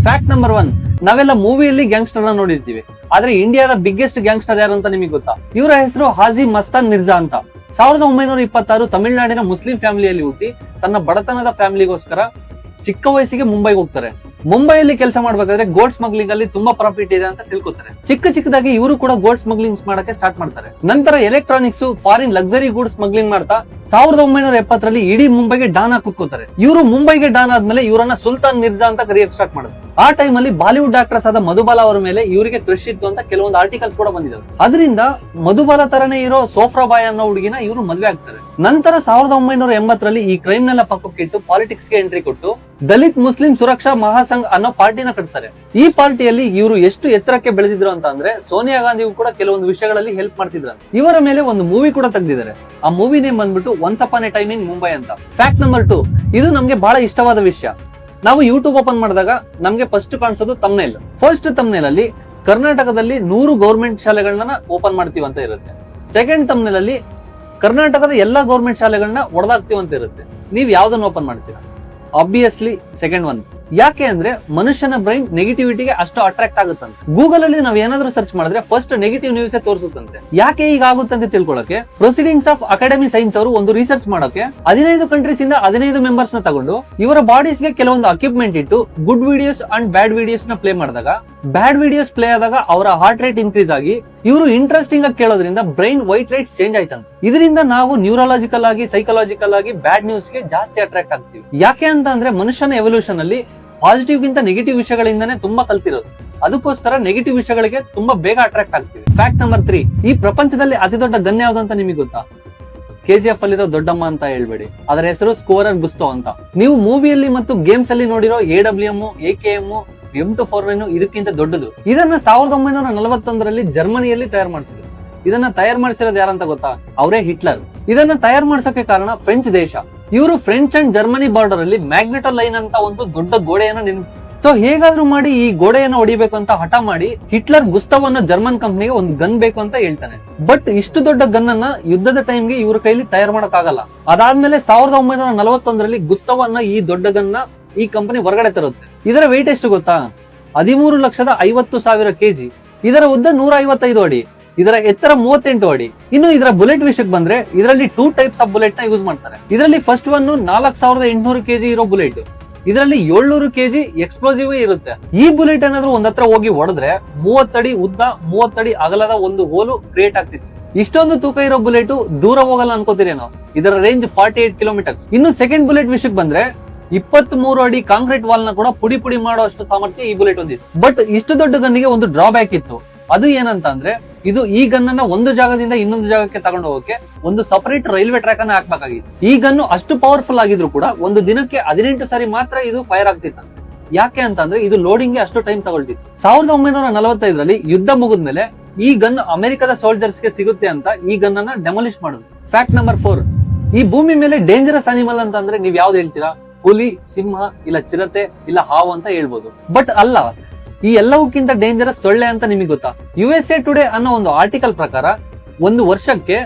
Fact number 1, ನಾವೆಲ್ಲ ಮೂವಿಯಲ್ಲಿ gangster ನ ನೋಡಿರ್ತೀವಿ, ಆದ್ರೆ ಇಂಡಿಯಾದ ಬಿಗ್ಗೆಸ್ಟ್ ಗ್ಯಾಂಗ್ಸ್ಟರ್ ಯಾರು ಅಂತ ನಿಮಗೆ ಗೊತ್ತಾ? ಇವರ ಹೆಸರು ಹಾಜಿ ಮಸ್ತಾನ್ ಮಿರ್ಜಾ ಅಂತ. 1926 ತಮಿಳುನಾಡಿನ ಮುಸ್ಲಿಂ ಫ್ಯಾಮಿಲಿಯಲ್ಲಿ ಹುಟ್ಟಿ ತನ್ನ ಬಡತನದ ಫ್ಯಾಮಿಲಿಗೋಸ್ಕರ ಚಿಕ್ಕ ವಯಸ್ಸಿಗೆ ಮುಂಬೈಗೆ ಹೋಗ್ತಾರೆ. ಮುಂಬೈಯಲ್ಲಿ ಕೆಲಸ ಮಾಡ್ಬೇಕಾದ್ರೆ ಗೋಲ್ಡ್ ಸ್ಮಗ್ಲಿಂಗ್ ಅಲ್ಲಿ ತುಂಬಾ ಪ್ರಾಫಿಟ್ ಇದೆ ಅಂತ ತಿಳ್ಕೊತಾರೆ. ಚಿಕ್ಕದಾಗಿ ಇವರು ಕೂಡ ಗೋಲ್ಡ್ ಸ್ಮಗ್ಲಿಂಗ್ ಮಾಡಕ್ಕೆ ಸ್ಟಾರ್ಟ್ ಮಾಡ್ತಾರೆ. ನಂತರ electronics, foreign luxury goods smuggling ಮಾಡ್ತಾ 1970ರಲ್ಲಿ ಇಡೀ ಮುಂಬೈಗೆ ಡಾನ್ ಆಗಿ ಕೂತ್ಕೋತಾರೆ. ಇವರು ಮುಂಬೈಗೆ ಡಾನ್ ಆದ್ಮೇಲೆ ಇವರನ್ನ ಸುಲ್ತಾನ್ ಮಿರ್ಜಾ ಅಂತ ಕರೆಯಕ್ಕೆ ಸ್ಟಾರ್ಟ್ ಮಾಡಿದ್ರು. ಆ ಟೈಮ್ ಅಲ್ಲಿ ಬಾಲಿವುಡ್ ಆಕ್ಟ್ರೆಸ್ ಆದ ಮಧುಬಾಲ ಅವರ ಮೇಲೆ ಇವರಿಗೆ ಕ್ರಶ್ ಇತ್ತು ಅಂತ ಕೆಲವೊಂದು ಆರ್ಟಿಕಲ್ಸ್ ಕೂಡ ಬಂದಿದ್ದಾವೆ. ಅದರಿಂದ ಮಧುಬಾಲ ತರನೇ ಇರೋ ಸೋಫ್ರಾಬಾಯ್ ಅನ್ನೋ ಹುಡುಗಿನ ಇವರು ಮದ್ವೆ ಆಗ್ತಾರೆ. ನಂತರ 1980ರಲ್ಲಿ ಈ ಕ್ರೈಮ್ ನೆಲ್ಲ ಪಕ್ಕಕ್ಕಿಟ್ಟು ಪಾಲಿಟಿಕ್ಸ್ ಗೆ ಎಂಟ್ರಿ ಕೊಟ್ಟು ದಲಿತ್ ಮುಸ್ಲಿಂ ಸುರಕ್ಷಾ ಮಹಾಸಂಘ್ ಅನ್ನೋ ಪಾರ್ಟಿನ ಕಟ್ತಾರೆ. ಈ ಪಾರ್ಟಿಯಲ್ಲಿ ಇವರು ಎಷ್ಟು ಎತ್ತರಕ್ಕೆ ಬೆಳೆದಿದ್ರು ಅಂತ ಅಂದ್ರೆ ಸೋನಿಯಾ ಗಾಂಧಿಗೂ ಕೂಡ ಕೆಲವೊಂದು ವಿಷಯಗಳಲ್ಲಿ ಹೆಲ್ಪ್ ಮಾಡ್ತಿದ್ರು. ಇವರ ಮೇಲೆ ಒಂದು ಮೂವಿ ಕೂಡ ತೆಗೆದಿದ್ದಾರೆ. ಆ ಮೂವಿ ನೇಮ್ ಬಂದ್ಬಿಟ್ಟು once upon a time in Mumbai ಅಂತ. ಫ್ಯಾಕ್ಟ್ ನಂಬರ್ 2, ಇದು ನಮ್ಗೆ ಬಹಳ ಇಷ್ಟವಾದ ವಿಷಯ. ನಾವು ಯೂಟ್ಯೂಬ್ ಓಪನ್ ಮಾಡಿದಾಗ ನಮ್ಗೆ ಫಸ್ಟ್ ಕಾಣಿಸೋದು ತಮ್ನೇಲ್. ಫಸ್ಟ್ ತಮ್ನೇಲ್ ಅಲ್ಲಿ ಕರ್ನಾಟಕದಲ್ಲಿ 100 ಗೌರ್ಮೆಂಟ್ ಶಾಲೆಗಳನ್ನ ಓಪನ್ ಮಾಡ್ತೀವಿ ಅಂತ ಇರುತ್ತೆ. ಸೆಕೆಂಡ್ ತಮ್ನೇಲ್ ಅಲ್ಲಿ ಕರ್ನಾಟಕದ ಎಲ್ಲಾ ಗೌರ್ಮೆಂಟ್ ಶಾಲೆಗಳನ್ನ ಒಡೆದಾಕ್ತೀವಿ ಅಂತ ಇರುತ್ತೆ. ನೀವ್ ಯಾವ್ದನ್ನ ಓಪನ್ ಮಾಡ್ತೀರಾ? Obviously second one. ಯಾಕೆ ಅಂದ್ರೆ ಮನುಷ್ಯನ ಬ್ರೈನ್ ನೆಗೆಟಿವಿಟಿಗೆ ಅಷ್ಟು ಅಟ್ರಾಕ್ಟ್ ಆಗುತ್ತಂತೆ. ಗೂಗಲ್ ಅಲ್ಲಿ ನಾವ್ ಏನಾದ್ರೂ ಸರ್ಚ್ ಮಾಡಿದ್ರೆ ಫಸ್ಟ್ ನೆಗೆಟಿವ್ ನ್ಯೂಸ್ ತೋರಿಸುತ್ತಂತೆ. ಯಾಕೆ ಈಗ ಆಗುತ್ತೆ ಅಂತ ತಿಳ್ಕೊಳ್ಳೋಕೆ ಪ್ರೊಸೀಡಿಂಗ್ಸ್ ಆಫ್ ಅಕಾಡೆಮಿ ಸೈನ್ಸ್ ಅವರು ಒಂದು ರಿಸರ್ಚ್ ಮಾಡೋಕೆ 15 ಕಂಟ್ರೀಸ್ ಇಂದ 15 ಮೆಂಬರ್ಸ್ ನ ತಗೊಂಡು ಇವರ ಬಾಡೀಸ್ ಗೆ ಕೆಲವೊಂದು ಅಕ್ವಿಪ್ಮೆಂಟ್ ಇಟ್ಟು good videos and bad videos ನ ಪ್ಲೇ ಮಾಡಿದಾಗ ಬ್ಯಾಡ್ ವಿಡಿಯೋಸ್ ಪ್ಲೇ ಆದಾಗ ಅವರ ಹಾರ್ಟ್ ರೇಟ್ ಇನ್ಕ್ರೀಸ್ ಆಗಿ ಇವರು ಇಂಟ್ರೆಸ್ಟಿಂಗ್ ಆಗಿ ಕೇಳೋದ್ರಿಂದ ಬ್ರೈನ್ ವೈಟ್ ಲೈಟ್ಸ್ ಚೇಂಜ್ ಆಯ್ತಂತೆ. ಇದರಿಂದ ನಾವು ನ್ಯೂರಾಲಜಿಕಲ್ ಆಗಿ ಸೈಕಲಾಜಿಕಲ್ ಆಗಿ ಬ್ಯಾಡ್ ನ್ಯೂಸ್ ಗೆ ಜಾಸ್ತಿ ಅಟ್ರಾಕ್ಟ್ ಆಗ್ತೀವಿ. ಯಾಕೆ ಅಂತ ಅಂದ್ರೆ ಮನುಷ್ಯನ ಎವಲ್ಯೂಷನ್ ಅಲ್ಲಿ ಪಾಸಿಟಿವ್ ಗಿಂತ ನೆಗೆಟಿವ್ ವಿಷಯಗಳಿಂದಾನೇ ತುಂಬಾ ಕಲ್ತಿರೋದು. ಅದಕ್ಕೋಸ್ಕರ ನೆಗೆಟಿವ್ ವಿಷಯಗಳಿಗೆ ತುಂಬಾ ಬೇಗ ಅಟ್ರಾಕ್ಟ್ ಆಗ್ತೀವಿ. ಫ್ಯಾಕ್ಟ್ ನಂಬರ್ 3, ಈ ಪ್ರಪಂಚದಲ್ಲಿ ಅತಿ ದೊಡ್ಡ ಗನ್ ಯಾವ್ದು ಅಂತ ನಿಮಗೆ ಗೊತ್ತಾ? KGF ಅಲ್ಲಿರೋ ದೊಡ್ಡಮ್ಮ ಅಂತ ಹೇಳ್ಬೇಡಿ, ಅದರ ಹೆಸರು ಸ್ಕೋರರ್ ಗುಸ್ತೋ ಅಂತ. ನೀವು ಮೂವಿಯಲ್ಲಿ ಮತ್ತು ಗೇಮ್ಸ್ ಅಲ್ಲಿ ನೋಡಿರೋ AWM, AKM, M249 ಇದಕ್ಕಿಂತ ದೊಡ್ಡದು. ಇದನ್ನ 1941ರಲ್ಲಿ ಜರ್ಮನಿಯಲ್ಲಿ ತಯಾರು ಮಾಡಿಸಿದ್ರು. ಇದನ್ನ ತಯಾರು ಮಾಡಿಸಿರೋದು ಯಾರಂತ ಗೊತ್ತಾ? ಅವರೇ ಹಿಟ್ಲರ್. ಇದನ್ನ ತಯಾರು ಮಾಡಿಸೋಕೆ ಕಾರಣ ಫ್ರೆಂಚ್ ದೇಶ. ಇವರು ಫ್ರೆಂಚ್ ಅಂಡ್ ಜರ್ಮನಿ ಬಾರ್ಡರ್ ಅಲ್ಲಿ ಮ್ಯಾಗ್ನೆಟೋ ಲೈನ್ ಅಂತ ಒಂದು ದೊಡ್ಡ ಗೋಡೆಯನ್ನ ಸೊ ಹೇಗಾದ್ರೂ ಮಾಡಿ ಈ ಗೋಡೆಯನ್ನ ಹೊಡಿಬೇಕು ಅಂತ ಹಠ ಮಾಡಿ ಹಿಟ್ಲರ್ ಗುಸ್ತವನ್ನ ಜರ್ಮನ್ ಕಂಪ್ನಿಗೆ ಒಂದು ಗನ್ ಬೇಕು ಅಂತ ಹೇಳ್ತಾನೆ. ಬಟ್ ಇಷ್ಟು ದೊಡ್ಡ ಗನ್ ಅನ್ನ ಯುದ್ಧದ ಟೈಮ್ಗೆ ಇವ್ರ ಕೈಲಿ ತಯಾರು ಮಾಡಕ್ ಆಗಲ್ಲ. ಅದಾದ್ಮೇಲೆ 1941ರಲ್ಲಿ ಗುಸ್ತವನ್ನ ಈ ದೊಡ್ಡ ಗನ್ನ ಈ ಕಂಪನಿ ಹೊರಗಡೆ ತರುತ್ತೆ. ಇದರ ವೆಯ್ಟ್ ಎಷ್ಟು ಗೊತ್ತಾ? 13,50,000 kg. ಇದರ ಉದ್ದ 155 ಅಡಿ. ಇದರ ಎತ್ತರ 38 ಅಡಿ. ಇನ್ನು ಇದರ ಬುಲೆಟ್ ವಿಷಯಕ್ಕೆ ಬಂದ್ರೆ ಇದರಲ್ಲಿ 2 ಟೈಪ್ಸ್ ಆಫ್ ಬುಲೆಟ್ ನ ಯೂಸ್ ಮಾಡ್ತಾರೆ. ಇದರಲ್ಲಿ ಫಸ್ಟ್ ಒನ್ 4,800 kg ಇರೋ ಬುಲೆಟ್. ಇದರಲ್ಲಿ 700 kg ಎಕ್ಸ್ಪ್ಲೋಸಿವ್ ಇರುತ್ತೆ. ಈ ಬುಲೆಟ್ ಏನಾದ್ರೂ ಒಂದತ್ರ ಹೋಗಿ ಹೊಡೆದ್ರೆ 30 ಅಡಿ ಉದ್ದ 30 ಅಡಿ ಅಗಲದ ಒಂದು ಹೋಲು ಕ್ರಿಯೇಟ್ ಆಗ್ತಿತ್ತು. ಇಷ್ಟೊಂದು ತೂಕ ಇರೋ ಬುಲೆಟ್ ದೂರ ಹೋಗಲ್ಲ ಅನ್ಕೋತೀರೇನೋ. ಇದರ ರೇಂಜ್ 48 ಕಿಲೋಮೀಟರ್ಸ್. ಇನ್ನು ಸೆಕೆಂಡ್ ಬುಲೆಟ್ ವಿಷಯಕ್ಕೆ ಬಂದ್ರೆ 23 ಅಡಿ ಕಾಂಕ್ರೀಟ್ ವಾಲ್ ನ ಕೂಡ ಪುಡಿ ಮಾಡುವಷ್ಟು ಸಾಮರ್ಥ್ಯ ಈ ಬುಲೆಟ್ ಹೊಂದಿತ್ತು. ಬಟ್ ಇಷ್ಟು ದೊಡ್ಡ ಗನ್ನಿಗೆ ಒಂದು ಡ್ರಾಬ್ಯಾಕ್ ಇತ್ತು. ಅದು ಏನಂತ ಅಂದ್ರೆ ಇದು ಈ ಗನ್ ಅನ್ನ ಒಂದು ಜಾಗದಿಂದ ಇನ್ನೊಂದು ಜಾಗಕ್ಕೆ ತಗೊಂಡು ಹೋಗಕ್ಕೆ ಒಂದು ಸಪರೇಟ್ ರೈಲ್ವೆ ಟ್ರ್ಯಾಕ್ ಅನ್ನ ಹಾಕ್ಬೇಕಾಗಿತ್ತು. ಈ ಗನ್ನು ಅಷ್ಟು ಪವರ್ಫುಲ್ ಆಗಿದ್ರು ಕೂಡ ಒಂದು ದಿನಕ್ಕೆ 18 ಸಾರಿ ಮಾತ್ರ ಇದು ಫೈರ್ ಆಗ್ತಿತ್ತು. ಯಾಕೆ ಅಂತ ಅಂದ್ರೆ ಇದು ಲೋಡಿಂಗ್ ಗೆ ಅಷ್ಟು ಟೈಮ್ ತಗೊಳ್ತಿತ್ತು. 1945ರಲ್ಲಿ ಯುದ್ಧ ಮುಗಿದ್ಮೇಲೆ ಈ ಗನ್ ಅಮೆರಿಕದ ಸೋಲ್ಜರ್ಸ್ ಗೆ ಸಿಗುತ್ತೆ ಅಂತ ಈ ಗನ್ ಅನ್ನ ಡೆಮಾಲಿಷ್ ಮಾಡುದು. ಫ್ಯಾಕ್ಟ್ ನಂಬರ್ 4, ಈ ಭೂಮಿ ಮೇಲೆ ಡೇಂಜರಸ್ ಅನಿಮಲ್ ಅಂತ ಅಂದ್ರೆ ನೀವ್ ಯಾವ್ದು ಹೇಳ್ತೀರಾ? ಹುಲಿ, ಸಿಂಹ, ಇಲ್ಲ ಚಿರತೆ, ಇಲ್ಲ ಹಾವು ಅಂತ ಹೇಳ್ಬೋದು. ಬಟ್ ಅಲ್ಲ, ಈ ಎಲ್ಲವಕ್ಕಿಂತ ಡೇಂಜರಸ್ ಸೊಳ್ಳೆ ಅಂತ ನಿಮಗೆ ಗೊತ್ತಾ? USA ಟುಡೇ ಅನ್ನೋ ಒಂದು ಆರ್ಟಿಕಲ್ ಪ್ರಕಾರ ಒಂದು ವರ್ಷಕ್ಕೆ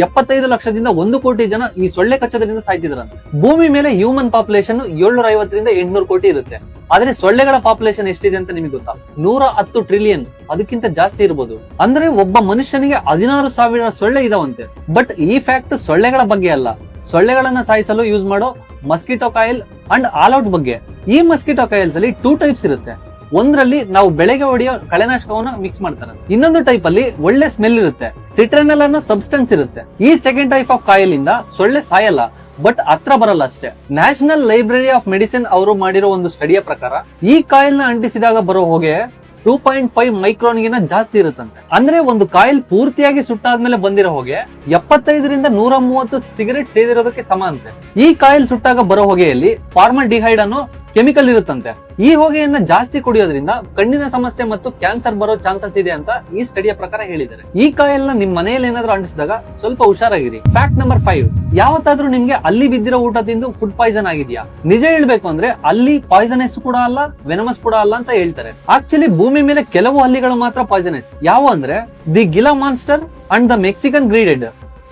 75 ಲಕ್ಷದಿಂದ 1 ಕೋಟಿ ಜನ ಈ ಸೊಳ್ಳೆ ಕಚ್ಚೋದ್ರಿಂದ ಸಾಯ್ತಿದ್ರಂತೆ. ಭೂಮಿ ಮೇಲೆ ಹ್ಯೂಮನ್ ಪಾಪ್ಯುಲೇಷನ್ 750ರಿಂದ 800 ಕೋಟಿ ಇರುತ್ತೆ. ಆದ್ರೆ ಸೊಳ್ಳೆಗಳ ಪಾಪ್ಯುಲೇಷನ್ ಎಷ್ಟಿದೆ ಅಂತ ನಿಮಗೆ ಗೊತ್ತಾ? 110 ಟ್ರಿಲಿಯನ್, ಅದಕ್ಕಿಂತ ಜಾಸ್ತಿ ಇರಬಹುದು. ಅಂದ್ರೆ ಒಬ್ಬ ಮನುಷ್ಯನಿಗೆ 16,000 ಸೊಳ್ಳೆ ಇದಾವಂತೆ. ಬಟ್ ಈ ಫ್ಯಾಕ್ಟ್ ಸೊಳ್ಳೆಗಳ ಬಗ್ಗೆ ಅಲ್ಲ, ಸೊಳ್ಳೆಗಳನ್ನ ಸಾಯಿಸಲು ಯೂಸ್ ಮಾಡೋ mosquito coil and all out ಬಗ್ಗೆ. ಈ ಮಸ್ಕಿಟೋ ಕಾಯಿಲ್ಸ್ ಅಲ್ಲಿ 2 ಟೈಪ್ಸ್ ಇರುತ್ತೆ. ಒಂದ್ರಲ್ಲಿ ನಾವು ಬೆಳೆಗೆ ಹೊಡೆಯೋ ಕಳೆನಾಶಕವನ್ನ ಮಿಕ್ಸ್ ಮಾಡ್ತಾರೆ. ಇನ್ನೊಂದು ಟೈಪ್ ಅಲ್ಲಿ ಒಳ್ಳೆ ಸ್ಮೆಲ್ ಇರುತ್ತೆ, ಸಿಟ್ರನಲ್ ಅನ್ನೋ ಸಬ್ಸ್ಟೆನ್ಸ್ ಇರುತ್ತೆ. ಈ ಸೆಕೆಂಡ್ ಟೈಪ್ ಆಫ್ ಕಾಯಿಲ್ ಇಂದ ಸೊಳ್ಳೆ ಸಾಯಲ್ಲ, ಬಟ್ ಹತ್ರ ಬರಲ್ಲ ಅಷ್ಟೇ. ನ್ಯಾಷನಲ್ ಲೈಬ್ರರಿ ಆಫ್ ಮೆಡಿಸಿನ್ ಅವರು ಮಾಡಿರೋ ಒಂದು ಸ್ಟಡಿಯ ಪ್ರಕಾರ ಈ ಕಾಯಿಲ್ ನ ಅಂಟಿಸಿದಾಗ ಬರೋ ಹೊಗೆ 2.5 ಮೈಕ್ರಾನ್ ಗಿನ ಜಾಸ್ತಿ ಇರುತ್ತಂತೆ. ಅಂದ್ರೆ ಒಂದು ಕಾಯಿಲ್ ಪೂರ್ತಿಯಾಗಿ ಸುಟ್ಟಾದ್ಮೇಲೆ ಬಂದಿರೋ ಹೊಗೆ 75ರಿಂದ 130 ಸಿಗರೆಟ್ ಸೇದಿರೋದಕ್ಕೆ ಸಮ ಅಂತೆ. ಈ ಕಾಯಿಲ್ ಸುಟ್ಟಾಗ ಬರೋ ಹೊಗೆಯಲ್ಲಿ ಫಾರ್ಮಲ್ಡಿಹೈಡ್ ಅನ್ನೋ ಕೆಮಿಕಲ್ ಇರುತ್ತಂತೆ. ಈ ಹೊಗೆಯನ್ನ ಜಾಸ್ತಿ ಕುಡಿಯೋದ್ರಿಂದ ಕಣ್ಣಿನ ಸಮಸ್ಯೆ ಮತ್ತು ಕ್ಯಾನ್ಸರ್ ಬರೋ ಚಾನ್ಸಸ್ ಇದೆ ಅಂತ ಈ ಸ್ಟಡಿಯ ಪ್ರಕಾರ ಹೇಳಿದ್ದಾರೆ. ಈ ಕಾಯಿಲ್ ನ ನಿಮ್ ಮನೆಯಲ್ಲಿ ಏನಾದ್ರೂ ಅಂಟಿಸಿದಾಗ ಸ್ವಲ್ಪ ಹುಷಾರಾಗಿರಿ. ಫ್ಯಾಕ್ಟ್ ನಂಬರ್ 5, ಯಾವತ್ತಾದ್ರೂ ನಿಮ್ಗೆ ಅಲ್ಲಿ ಬಿದ್ದಿರೋ ಊಟ ತಿಂದು ಫುಡ್ ಪಾಯ್ಸನ್ ಆಗಿದ್ಯಾ? ನಿಜ ಹೇಳ್ಬೇಕು ಅಂದ್ರೆ ಅಲ್ಲಿ ಪಾಯ್ಸನಸ್ ಕೂಡ ಅಲ್ಲ, ವೆನಮಸ್ ಕೂಡ ಅಲ್ಲ ಅಂತ ಹೇಳ್ತಾರೆ. ಆಕ್ಚುಲಿ ಭೂಮಿ ಮೇಲೆ ಕೆಲವು ಹಲ್ಲಿಗಳು ಮಾತ್ರ ಪಾಯ್ಸನಸ್. ಯಾವ ಅಂದ್ರೆ the Gila monster and the Mexican ಗ್ರೀಡೆಡ್.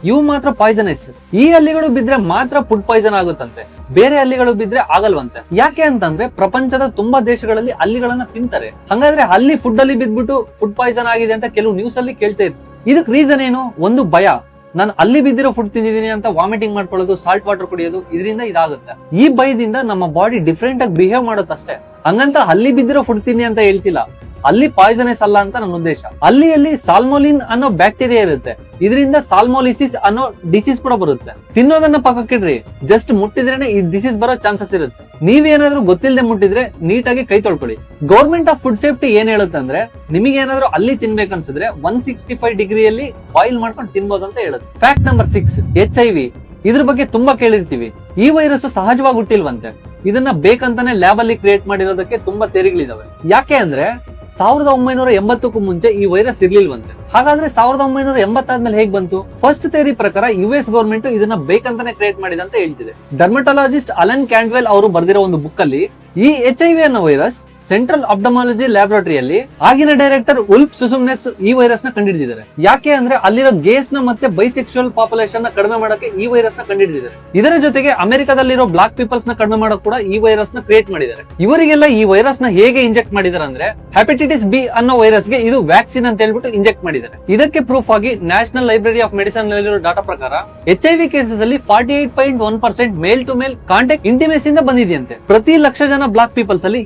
ಇವು ಮಾತ್ರ ಪಾಯ್ಸನಸ್. ಈ ಹಲ್ಲಿಗಳು ಬಿದ್ರೆ ಮಾತ್ರ ಫುಡ್ ಪಾಯ್ಸನ್ ಆಗುತ್ತಂತೆ, ಬೇರೆ ಹಲ್ಲಿಗಳು ಬಿದ್ರೆ ಆಗಲ್ವಂತೆ. ಯಾಕೆ ಅಂತಂದ್ರೆ ಪ್ರಪಂಚದ ತುಂಬಾ ದೇಶಗಳಲ್ಲಿ ಹಲ್ಲಿಗಳನ್ನ ತಿಂತಾರೆ. ಹಾಗಾದ್ರೆ ಹಲ್ಲಿ ಫುಡ್ ಅಲ್ಲಿ ಬಿದ್ಬಿಟ್ಟು ಫುಡ್ ಪಾಯ್ಸನ್ ಆಗಿದೆ ಅಂತ ಕೆಲವು ನ್ಯೂಸ್ ಅಲ್ಲಿ ಕೇಳ್ತಾ ಇರ್ತೀವಿ. ಇದಕ್ ರೀಸನ್ ಏನು? ಒಂದು ಭಯ. ನಾನು ಅಲ್ಲಿ ಬಿದ್ದಿರೋ ಫುಡ್ ತಿಂದಿದ್ದೀನಿ ಅಂತ ವಾಮಿಟಿಂಗ್ ಮಾಡ್ಕೊಳ್ಳೋದು, ಸಾಲ್ಟ್ ವಾಟರ್ ಕುಡಿಯೋದು, ಇದರಿಂದ ಇದಾಗುತ್ತೆ. ಈ ಭಯದಿಂದ ನಮ್ಮ ಬಾಡಿ ಡಿಫ್ರೆಂಟ್ ಆಗಿ ಬಿಹೇವ್ ಮಾಡುತ್ತಷ್ಟೇ. ಹಂಗಂತ ಅಲ್ಲಿ ಬಿದ್ದಿರೋ ಫುಡ್ ತಿನ್ನಿ ಅಂತ ಹೇಳ್ತಿಲ್ಲ. ಅಲ್ಲಿ ಪಾಯ್ಸನಸ್ ಅಲ್ಲ ಅಂತ ನನ್ನ ಉದ್ದೇಶ. ಅಲ್ಲಿ ಸಾಲ್ಮೋಲಿನ್ ಅನ್ನೋ ಬ್ಯಾಕ್ಟೀರಿಯಾ ಇರುತ್ತೆ, ಇದರಿಂದ ಸಾಲ್ಮೋಲಿಸಿಸ್ ಅನ್ನೋ ಡಿಸೀಸ್ ಕೂಡ ಬರುತ್ತೆ. ತಿನ್ನೋದನ್ನ ಪಕ್ಕಕ್ಕಿಡ್ರಿ, ಜಸ್ಟ್ ಮುಟ್ಟಿದ್ರೇನೆ ಈ ಡಿಸೀಸ್ ಬರೋ ಚಾನ್ಸಸ್ ಇರುತ್ತೆ. ನೀವೇನಾದ್ರೂ ಗೊತ್ತಿಲ್ಲದೆ ಮುಟ್ಟಿದ್ರೆ ನೀಟಾಗಿ ಕೈ ತೊಳ್ಕೊಳ್ಳಿ. ಗೌರ್ಮೆಂಟ್ ಆಫ್ ಫುಡ್ ಸೇಫ್ಟಿ ಏನ್ ಹೇಳುತ್ತೆ ಅಂದ್ರೆ, ನಿಮಗೆ ಏನಾದ್ರೂ ಅಲ್ಲಿ ತಿನ್ಬೇಕನ್ಸಿದ್ರೆ 165 ಡಿಗ್ರಿಯಲ್ಲಿ ಬಾಯ್ಲ್ ಮಾಡ್ಕೊಂಡು ತಿನ್ಬೋದು ಅಂತ ಹೇಳುತ್ತೆ. Fact number 6, HIV. ಇದ್ರ ಬಗ್ಗೆ ತುಂಬಾ ಕೇಳಿರ್ತೀವಿ. ಈ ವೈರಸ್ ಸಹಜವಾಗಿ ಹುಟ್ಟಿಲ್ವಂತೆ, ಇದನ್ನ ಬೇಕಂತಾನೆ ಲ್ಯಾಬ್ ಅಲ್ಲಿ ಕ್ರಿಯೇಟ್ ಮಾಡಿರೋದಕ್ಕೆ ತುಂಬಾ ತೆರಿಗಳಿದಾವೆ. ಯಾಕೆ ಅಂದ್ರೆ 1980ಕ್ಕೂ ಮುಂಚೆ ಈ ವೈರಸ್ ಇರ್ಲಿಲ್ವಂತೆ. ಹಾಗಾದ್ರೆ 1980 ಆದ್ಮೇಲೆ ಹೇಗ್ ಬಂತು? ಫಸ್ಟ್ ಥಿಯರಿ ಪ್ರಕಾರ US ಗವರ್ಮೆಂಟ್ ಇದನ್ನ ಬೇಕಂತಾನೆ ಕ್ರಿಯೇಟ್ ಮಾಡಿದೆ ಅಂತ ಹೇಳ್ತಿದೆ. ಡರ್ಮಟಾಲಜಿಸ್ಟ್ ಅಲನ್ ಕ್ಯಾಂಡ್ವೆಲ್ ಅವರು ಬರೆದಿರೋ ಒಂದು ಬುಕ್ ಅಲ್ಲಿ ಈ HIV ಅನ್ನೋ ವೈರಸ್ ಸೆಂಟ್ರಲ್ ಆಬ್ಡಮಾಲಜಿ ಲ್ಯಾಬೊರೇಟರಿಯಲ್ಲಿ ಆಗಿನ ಡೈರೆಕ್ಟರ್ ಉಲ್ಫ್ ಸುಸುಮ್ನೆಸ್ ಈ ವೈರಸ್ ನ ಕಂಡುಹಿಡಿದಿದ್ದಾರೆ. ಯಾಕೆ ಅಂದ್ರೆ ಅಲ್ಲಿರೋ ಗೇಸ್ ನ ಮತ್ತೆ ಬೈಸೆಕ್ಸುವಲ್ ಪಾಪ್ಯುಲೇಷನ್ ನ ಕಡಿಮೆ ಮಾಡಕ್ಕೆ ಈ ವೈರಸ್ ನ ಕಂಡುಹಿಡಿದಿದ್ದಾರೆ. ಇದರ ಜೊತೆಗೆ ಅಮೆರಿಕದಲ್ಲಿರೋ ಬ್ಲಾಕ್ ಪೀಪಲ್ಸ್ ನ ಕಡಿಮೆ ಮಾಡಕ್ ಕೂಡ ಈ ವೈರಸ್ ನ ಕ್ರಿಯೇಟ್ ಮಾಡಿದ್ದಾರೆ. ಇವರಿಗೆಲ್ಲ ಈ ವೈರಸ್ ನ ಹೇಗೆ ಇಂಜೆಕ್ಟ್ ಮಾಡಿದ್ದಾರೆ ಅಂದ್ರೆ, ಹೆಪಟೈಟಿಸ್ ಬಿ ಅನ್ನೋ ವೈರಸ್ ಗೆ ಇದು ವ್ಯಾಕ್ಸಿನ್ ಅಂತ ಹೇಳ್ಬಿಟ್ಟು ಇಂಜೆಕ್ಟ್ ಮಾಡಿದ್ದಾರೆ. ಇದಕ್ಕೆ ಪ್ರೂಫ್ ಆಗಿ ನ್ಯಾಷನಲ್ ಲೈಬ್ರರಿ ಆಫ್ ಮೆಡಿಸಿನ್ ನಲ್ಲಿರೋ ಡಾಟಾ ಪ್ರಕಾರ HIV ಕೇಸಸ್ ಅಲ್ಲಿ 48.1% ಮೇಲ್ ಟು ಮೇಲ್ ಕಾಂಟ್ಯಾಕ್ಟ್ ಇಂಟಿಮೇಸಿಯಿಂದ ಬಂದಿದೆಯಂತೆ. ಪ್ರತಿ 1,00,000 ಜನ ಬ್ಲಾಕ್ ಪೀಪಲ್ಸ್ ಅಲ್ಲಿ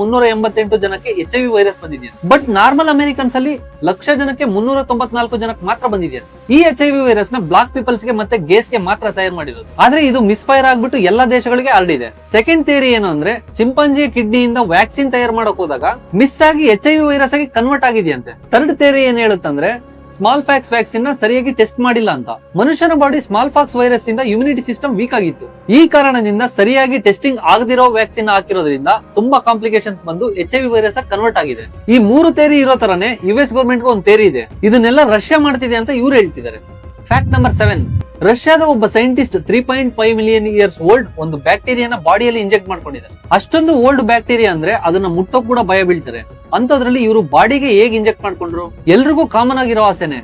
2,388 ಜನಕ್ಕೆ HIV ವೈರಸ್ ಬಂದಿದೆ. ಬಟ್ ನಾರ್ಮಲ್ ಅಮೆರಿಕನ್ಸ್ ಅಲ್ಲಿ 1,00,000 ಜನಕ್ಕೆ 394 ಜನಕ್ಕೆ ಮಾತ್ರ ಬಂದಿದೆ. ಈ HIV ವೈರಸ್ ನ ಬ್ಲಾಕ್ ಪೀಪಲ್ಸ್ ಗೆ ಮತ್ತೆ ಗೇಸ್ ಗೆ ಮಾತ್ರ ತಯಾರು ಮಾಡಿರೋದು. ಆದ್ರೆ ಇದು ಮಿಸ್ಫೈರ್ ಆಗ್ಬಿಟ್ಟು ಎಲ್ಲಾ ದೇಶಗಳಿಗೆ ಹರಡಿದೆ. ಸೆಕೆಂಡ್ ಥಿಯರಿ ಏನು ಅಂದ್ರೆ, ಚಿಂಪಾಂಜಿಯ ಕಿಡ್ನಿಯಿಂದ ವ್ಯಾಕ್ಸಿನ್ ತಯಾರು ಮಾಡಕ್ ಹೋದಾಗ ಮಿಸ್ ಆಗಿ HIV ವೈರಸ್ ಆಗಿ ಕನ್ವರ್ಟ್ ಆಗಿದೆಯಂತೆ. ಥರ್ಡ್ ಥಿಯರಿ ಏನ್ ಹೇಳುತ್ತಂದ್ರೆ, ಸ್ಮಾಲ್ ಫ್ಯಾಕ್ಸ್ ವ್ಯಾಕ್ಸಿನ್ ನ ಸರಿಯಾಗಿ ಟೆಸ್ಟ್ ಮಾಡಿಲ್ಲ ಅಂತ. ಮನುಷ್ಯನ ಬಾಡಿ ಸ್ಮಾಲ್ ಫಾಕ್ಸ್ ವೈರಸ್ ಇಂದ ಇಮ್ಯುನಿಟಿ ಸಿಸ್ಟಮ್ ವೀಕ್ ಆಗಿತ್ತು. ಈ ಕಾರಣದಿಂದ ಸರಿಯಾಗಿ ಟೆಸ್ಟಿಂಗ್ ಆಗದಿರೋ ವ್ಯಾಕ್ಸಿನ್ ಹಾಕಿರೋದ್ರಿಂದ ತುಂಬಾ ಕಾಂಪ್ಲಿಕೇಶನ್ಸ್ ಬಂದು HIV ವೈರಸ್ ಆಗಿ ಕನ್ವರ್ಟ್ ಆಗಿದೆ. ಈ 3 ಥಿಯರಿ ಇರೋ ತರನೇ US ಗವರ್ಮೆಂಟ್ ಒಂದು ಥಿಯರಿ ಇದೆ. ಇದನ್ನೆಲ್ಲ ರಷ್ಯಾ ಮಾಡ್ತಿದೆ ಅಂತ ಇವ್ರು ಹೇಳ್ತಿದ್ದಾರೆ. ಫ್ಯಾಕ್ಟ್ ನಂಬರ್ 7, ರಷ್ಯಾದ ಒಬ್ಬ ಸೈಂಟಿಸ್ಟ್ 3.5 ಮಿಲಿಯನ್ ಇಯರ್ಸ್ ಓಲ್ಡ್ ಒಂದು ಬ್ಯಾಕ್ಟೀರಿಯಾನ ಬಾಡಿಯಲ್ಲಿ ಇಂಜೆಕ್ಟ್ ಮಾಡ್ಕೊಂಡಿದ್ದಾರೆ. ಅಷ್ಟೊಂದು ಓಲ್ಡ್ ಬ್ಯಾಕ್ಟೀರಿಯಾ ಅಂದ್ರೆ ಅದನ್ನ ಮುಟ್ಟೋ ಕೂಡ ಭಯ ಬೀಳ್ತಾರೆ. ಅಂತದ್ರಲ್ಲಿ ಇವರು ಬಾಡಿಗೆ ಹೇಗೆ ಇಂಜೆಕ್ಟ್ ಮಾಡ್ಕೊಂಡ್ರು? ಎಲ್ರಿಗೂ ಕಾಮನ್ ಆಗಿರೋ ಆಸೆನೆ,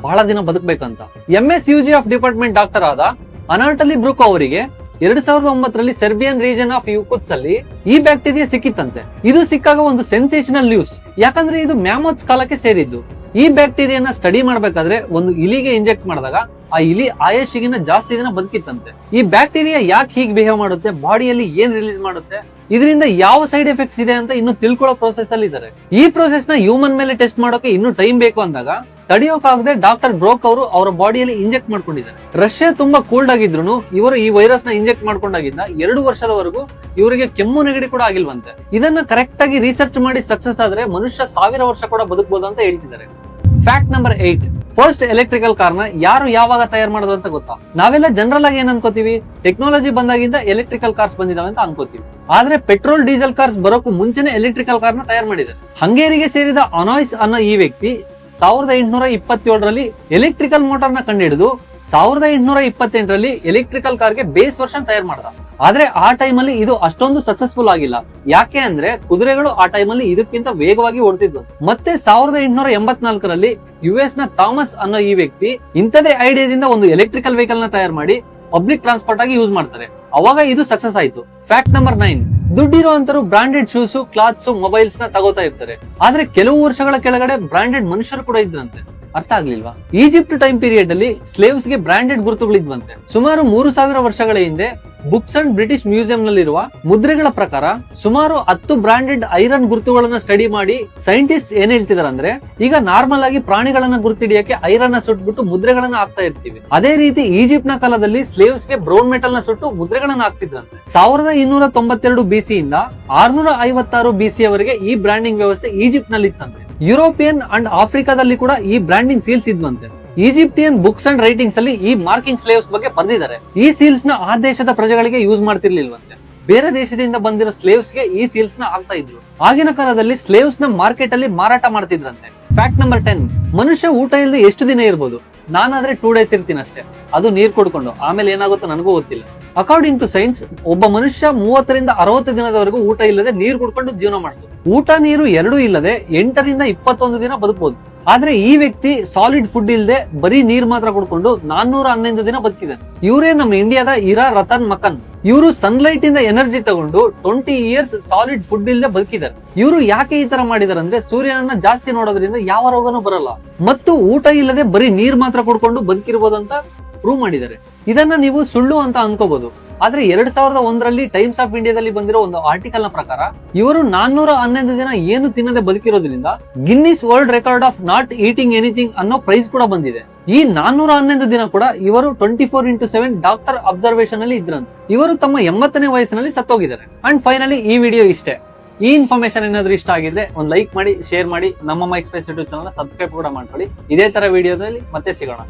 ಬಹಳ ದಿನ ಬದುಕಬೇಕಂತ. MSUG ಆಫ್ ಡಿಪಾರ್ಟ್ಮೆಂಟ್ ಡಾಕ್ಟರ್ ಆದ ಅನಾಟಲಿ ಬ್ರೂಕ್ ಅವರಿಗೆ 2009ರಲ್ಲಿ ಸರ್ಬಿಯನ್ ರೀಜನ್ ಆಫ್ ಯುಕುತ್ಸ್ ಅಲ್ಲಿ ಈ ಬ್ಯಾಕ್ಟೀರಿಯಾ ಸಿಕ್ಕಿತ್ತಂತೆ. ಇದು ಸಿಕ್ಕಾಗ ಒಂದು ಸೆನ್ಸೇಷನಲ್ ನ್ಯೂಸ್, ಯಾಕಂದ್ರೆ ಇದು ಮ್ಯಾಮೋತ್ಸ್ ಕಾಲಕ್ಕೆ ಸೇರಿದ್ದು. ಈ ಬ್ಯಾಕ್ಟೀರಿಯಾನ ಸ್ಟಡಿ ಮಾಡ್ಬೇಕಾದ್ರೆ ಒಂದು ಇಲಿಗೆ ಇಂಜೆಕ್ಟ್ ಮಾಡಿದಾಗ ಆ ಇಲಿ ಆಯುಷ್ಗಿನ ಜಾಸ್ತಿ ದಿನ ಬದುಕಿತ್ತಂತೆ. ಈ ಬ್ಯಾಕ್ಟೀರಿಯಾ ಯಾಕೆ ಹೀಗೆ ಬಿಹೇವ್ ಮಾಡುತ್ತೆ, ಬಾಡಿಯಲ್ಲಿ ಏನ್ ರಿಲೀಸ್ ಮಾಡುತ್ತೆ, ಇದರಿಂದ ಯಾವ ಸೈಡ್ ಎಫೆಕ್ಟ್ಸ್ ಇದೆ ಅಂತ ಇನ್ನು ತಿಳ್ಕೊಳ್ಳೋ ಪ್ರೋಸೆಸ್ ಅಲ್ಲಿ ಇದ್ದಾರೆ. ಈ ಪ್ರೋಸೆಸ್ ನ ಹ್ಯೂಮನ್ ಮೇಲೆ ಟೆಸ್ಟ್ ಮಾಡೋಕೆ ಇನ್ನು ಟೈಮ್ ಬೇಕು ಅಂದಾಗ ತಡೆಯೋಕಾಗದೆ ಡಾಕ್ಟರ್ ಬ್ರೋಕ್ ಅವರು ಅವರ ಬಾಡಿಯಲ್ಲಿ ಇಂಜೆಕ್ಟ್ ಮಾಡ್ಕೊಂಡಿದ್ದಾರೆ. ರಷ್ಯಾ ತುಂಬಾ ಕೋಲ್ಡ್ ಆಗಿದ್ರು ಇವರು ಈ ವೈರಸ್ ನ ಇಂಜೆಕ್ಟ್ ಮಾಡ್ಕೊಂಡಾಗಿಂದ 2 ವರ್ಷದವರೆಗೂ ಇವರಿಗೆ ಕೆಮ್ಮು ನೆಗಡಿ ಕೂಡ ಆಗಿಲ್ವಂತೆ. ಇದನ್ನ ಕರೆಕ್ಟ್ ಆಗಿ ರಿಸರ್ಚ್ ಮಾಡಿ ಸಕ್ಸಸ್ ಆದ್ರೆ ಮನುಷ್ಯ 1000 ವರ್ಷ ಕೂಡ ಬದುಕಬಹುದು ಅಂತ ಹೇಳ್ತಿದ್ದಾರೆ. ಫ್ಯಾಕ್ಟ್ ನಂಬರ್ 8, ಫಸ್ಟ್ ಎಲೆಕ್ಟ್ರಿಕಲ್ ಕಾರ್ನ ಯಾರು ಯಾವಾಗ ತಯಾರು ಮಾಡಿದ್ರು ಅಂತ ಗೊತ್ತಾ? ನಾವೆಲ್ಲ ಜನರಲ್ ಆಗಿ ಏನ್ ಅನ್ಕೋತೀವಿ, ಟೆಕ್ನಾಲಜಿ ಬಂದಾಗಿಂದ ಎಲೆಕ್ಟ್ರಿಕಲ್ ಕಾರ್ಸ್ ಬಂದಿದಾವೆ ಅಂತ ಅನ್ಕೋತೀವಿ. ಆದ್ರೆ ಪೆಟ್ರೋಲ್ ಡೀಸೆಲ್ ಕಾರ್ಸ್ ಬರೋಕು ಮುಂಚೆನೆ ಎಲೆಕ್ಟ್ರಿಕಲ್ ಕಾರ್ನ ತಯಾರು ಮಾಡಿದ್ದಾರೆ. ಹಂಗೇರಿಗೆ ಸೇರಿದ ಅನಾಯ್ಸ್ ಅನ್ನೋ ಈ ವ್ಯಕ್ತಿ 1827ರಲ್ಲಿ ಎಲೆಕ್ಟ್ರಿಕಲ್ ಮೋಟಾರ್ ನ ಕಂಡುಹಿಡಿದು 1828ರಲ್ಲಿ ಎಲೆಕ್ಟ್ರಿಕಲ್ ಕಾರ್ಗೆ ಬೇಸ್ ವರ್ಷನ್ ತಯಾರು ಮಾಡಿದ. ಆದ್ರೆ ಆ ಟೈಮ್ ಅಲ್ಲಿ ಇದು ಅಷ್ಟೊಂದು ಸಕ್ಸಸ್ಫುಲ್ ಆಗಿಲ್ಲ. ಯಾಕೆ ಅಂದ್ರೆ ಕುದುರೆಗಳು ಆ ಟೈಮ್ ಅಲ್ಲಿ ಇದಕ್ಕಿಂತ ವೇಗವಾಗಿ ಓಡ್ತಿದ್ವು. ಮತ್ತೆ 1884ರಲ್ಲಿ US ನ ಥಾಮಸ್ ಅನ್ನೋ ಈ ವ್ಯಕ್ತಿ ಇಂಥದೇ ಐಡಿಯಾದಿಂದ ಒಂದು ಎಲೆಕ್ಟ್ರಿಕಲ್ ವೆಹಿಕಲ್ ನ ತಯಾರು ಮಾಡಿ ಪಬ್ಲಿಕ್ ಟ್ರಾನ್ಸ್ಪೋರ್ಟ್ ಆಗಿ ಯೂಸ್ ಮಾಡ್ತಾರೆ. ಅವಾಗ ಇದು ಸಕ್ಸಸ್ ಆಯ್ತು. ಫ್ಯಾಕ್ಟ್ ನಂಬರ್ 9, ದುಡ್ಡಿರೋ ಅಂತರು ಬ್ರಾಂಡೆಡ್ ಶೂಸ್, ಕ್ಲಾತ್ಸ್, ಮೊಬೈಲ್ಸ್ ನ ತಗೋತಾ ಇರ್ತಾರೆ. ಆದ್ರೆ ಕೆಲವು ವರ್ಷಗಳ ಕೆಳಗಡೆ ಬ್ರಾಂಡೆಡ್ ಮನುಷ್ಯರು ಕೂಡ ಇದ್ರಂತೆ. ಅರ್ಥ ಆಗ್ಲಿಲ್ವಾ? ಈಜಿಪ್ಟ್ ಟೈಮ್ ಪೀರಿಯಡ್ ಅಲ್ಲಿ ಸ್ಲೇವ್ಸ್ ಗೆ ಬ್ರಾಂಡೆಡ್ ಗುರುತುಗಳಿದ್ವಂತೆ. ಸುಮಾರು 3000 ವರ್ಷಗಳ ಹಿಂದೆ ಬುಕ್ಸ್ ಅಂಡ್ ಬ್ರಿಟಿಷ್ ಮ್ಯೂಸಿಯಂ ನಲ್ಲಿರುವ ಮುದ್ರೆಗಳ ಪ್ರಕಾರ ಸುಮಾರು 10 ಬ್ರಾಂಡೆಡ್ ಐರನ್ ಗುರುತುಗಳನ್ನ ಸ್ಟಡಿ ಮಾಡಿ ಸೈಂಟಿಸ್ಟ್ ಏನ್ ಹೇಳ್ತಿದಾರೆ ಅಂದ್ರೆ, ಈಗ ನಾರ್ಮಲ್ ಆಗಿ ಪ್ರಾಣಿಗಳನ್ನ ಗುರುತಿಡಿಯಕ್ಕೆ ಐರನ್ ನ ಸುಟ್ಬಿಟ್ಟು ಮುದ್ರೆಗಳನ್ನ ಹಾಕ್ತಾ ಇರ್ತೀವಿ. ಅದೇ ರೀತಿ ಈಜಿಪ್ಟ್ ನ ಕಾಲದಲ್ಲಿ ಸ್ಲೇವ್ಸ್ ಗೆ ಬ್ರೌನ್ ಮೆಟಲ್ ನ ಸುಟ್ಟು ಮುದ್ರೆಗಳನ್ನ ಹಾಕ್ತಿದ್ರಂತೆ. 1292 BC ಇಂದ 656 BC ಅವರೆಗೆ ಈ ಬ್ರಾಂಡಿಂಗ್ ವ್ಯವಸ್ಥೆ ಈಜಿಪ್ಟ್ ನಲ್ಲಿ ಇತ್ತಂತೆ. ಯುರೋಪಿಯನ್ ಅಂಡ್ ಆಫ್ರಿಕಾದಲ್ಲಿ ಕೂಡ ಈ ಬ್ರಾಂಡಿಂಗ್ ಸೀಲ್ಸ್ ಇದ್ವಂತೆ. ಈಜಿಪ್ಟಿಯನ್ ಬುಕ್ಸ್ ಅಂಡ್ ರೈಟಿಂಗ್ಸ್ ಅಲ್ಲಿ ಈ ಮಾರ್ಕಿಂಗ್ ಸ್ಲೇವ್ಸ್ ಬಗ್ಗೆ ಬರ್ದಿದ್ದಾರೆ. ಈ ಸೀಲ್ಸ್ ನ ಆ ದೇಶದ ಪ್ರಜೆಗಳಿಗೆ ಯೂಸ್ ಮಾಡ್ತಿರ್ಲಿಲ್ವಂತೆ. ಬೇರೆ ದೇಶದಿಂದ ಬಂದಿರೋ ಸ್ಲೇವ್ಸ್ ಗೆ ಈ ಸೀಲ್ಸ್ ನ ಹಾಕ್ತಾ ಇದ್ರು. ಆಗಿನ ಕಾಲದಲ್ಲಿ ಸ್ಲೇವ್ಸ್ ನ ಮಾರ್ಕೆಟ್ ಅಲ್ಲಿ ಮಾರಾಟ ಮಾಡ್ತಿದ್ರಂತೆ. ಫ್ಯಾಕ್ಟ್ ನಂಬರ್ 10, ಮನುಷ್ಯ ಊಟ ಇಲ್ಲದೆ ಎಷ್ಟು ದಿನ ಇರ್ಬೋದು? ನಾನಾದ್ರೆ 2 days ಇರ್ತೀನಿ ಅಷ್ಟೇ, ಅದು ನೀರ್ ಕುಡ್ಕೊಂಡು. ಆಮೇಲೆ ಏನಾಗುತ್ತೋ ನನಗೂ ಗೊತ್ತಿಲ್ಲ. ಅಕಾರ್ಡಿಂಗ್ ಟು ಸೈನ್ಸ್ ಒಬ್ಬ ಮನುಷ್ಯ 30 ರಿಂದ 60 ದಿನದವರೆಗೂ ಊಟ ಇಲ್ಲದೆ ನೀರು ಕುಡ್ಕೊಂಡು ಜೀವನ ಮಾಡ್ತಾರೆ. ಊಟ ನೀರು ಎರಡೂ ಇಲ್ಲದೆ 8 ರಿಂದ 21 ದಿನ ಬದುಕಬಹುದು. ಆದ್ರೆ ಈ ವ್ಯಕ್ತಿ ಸಾಲಿಡ್ ಫುಡ್ ಇಲ್ಲದೆ ಬರೀ ನೀರ್ ಮಾತ್ರ ಕುಡ್ಕೊಂಡು 411 ದಿನ ಬದುಕಿದ್ದಾನೆ. ಇವರೇ ನಮ್ಮ ಇಂಡಿಯಾದ ಇರಾ ರತನ್ ಮಕನ್. ಇವರು ಸನ್ಲೈಟ್ ಇಂದ ಎನರ್ಜಿ ತಗೊಂಡು 20 ಇಯರ್ಸ್ ಸಾಲಿಡ್ ಫುಡ್ ಇಲ್ಲದೆ ಬದುಕಿದ್ದಾರೆ. ಇವರು ಯಾಕೆ ಈ ತರ ಮಾಡಿದಾರೆ ಅಂದ್ರೆ ಸೂರ್ಯನನ್ನ ಜಾಸ್ತಿ ನೋಡೋದ್ರಿಂದ ಯಾವ ರೋಗನೂ ಬರಲ್ಲ ಮತ್ತು ಊಟ ಇಲ್ಲದೆ ಬರೀ ನೀರ್ ಮಾತ್ರ ಕುಡ್ಕೊಂಡು ಬದುಕಿರ್ಬೋದು ಅಂತ ಪ್ರೂವ್ ಮಾಡಿದ್ದಾರೆ. ಇದನ್ನ ನೀವು ಸುಳ್ಳು ಅಂತ ಅನ್ಕೋಬಹುದು, ಆದ್ರೆ 2001ರಲ್ಲಿ ಟೈಮ್ಸ್ ಆಫ್ ಇಂಡಿಯಾದಲ್ಲಿ ಬಂದಿರೋ ಒಂದು ಆರ್ಟಿಕಲ್ ನ ಪ್ರಕಾರ ಇವರು 411 ದಿನ ಏನು ತಿನ್ನದೆ ಬದುಕಿರೋದ್ರಿಂದ Guinness world record of not eating anything ಅನ್ನೋ ಪ್ರೈಸ್ ಕೂಡ ಬಂದಿದೆ. ಈ 411 ದಿನ ಕೂಡ ಇವರು 24x7 ಡಾಕ್ಟರ್ ಅಬ್ಸರ್ವೇಷನ್ ಅಲ್ಲಿ ಇದ್ರಂತೆ. ಇವರು ತಮ್ಮ 80ನೇ ವಯಸ್ಸಿನಲ್ಲಿ ಸತ್ತೋಗಿದ್ದಾರೆ. ಅಂಡ್ ಫೈನಲಿ ಈ ವಿಡಿಯೋ ಇಷ್ಟೇ. ಈ ಇನ್ಫಾರ್ಮೇಶನ್ ಏನಾದ್ರೂ ಇಷ್ಟ ಆಗಿದ್ರೆ ಒಂದು ಲೈಕ್ ಮಾಡಿ, ಶೇರ್ ಮಾಡಿ, ನಮ್ಮ mic space YouTube channel subscribe ಕೂಡ ಮಾಡ್ಕೊಳ್ಳಿ. ಇದೇ ತರ ವಿಡಿಯೋದಲ್ಲಿ ಮತ್ತೆ ಸಿಗೋಣ.